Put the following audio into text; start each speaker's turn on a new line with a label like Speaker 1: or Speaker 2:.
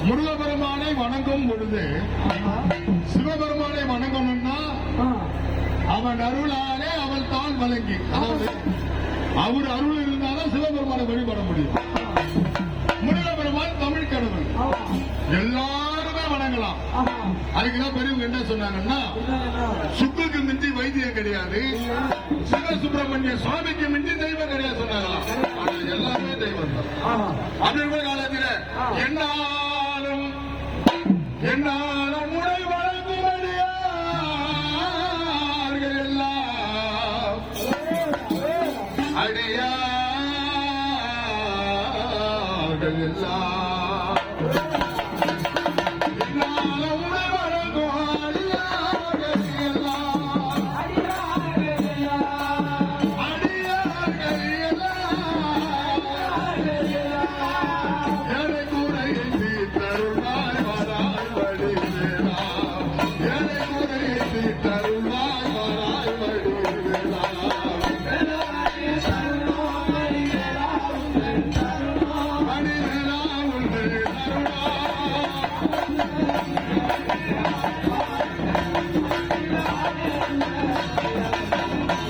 Speaker 1: முருகபெருமானை வணங்கும் பொழுது சிவபெருமானை வணங்கணும்னா அவன் அருளாலே அவள் தான் வழங்கி, அதாவது அவர் அருள் இருந்தாலும் சிவபெருமானை வழிபட முடியும். முருகபெருமான் தமிழ் கடவுள், எல்லாருமே வணங்கலாம். அதுக்குதான் பெரியவங்க என்ன சொன்னாங்கன்னா, சுக்குக்கு மிஞ்சி வைத்தியம் கிடையாது, சிவசுப்பிரமணிய சுவாமிக்கு மிஞ்சி தெய்வம் கிடையாது சொன்னாங்களாம். எல்லாமே தெய்வம் தான். அப்படி காலத்தில் என்னாலும் என்னாலும் உடை வழங்குவடியார்கள் எல்லாம் அடியார்கள் எல்லாம்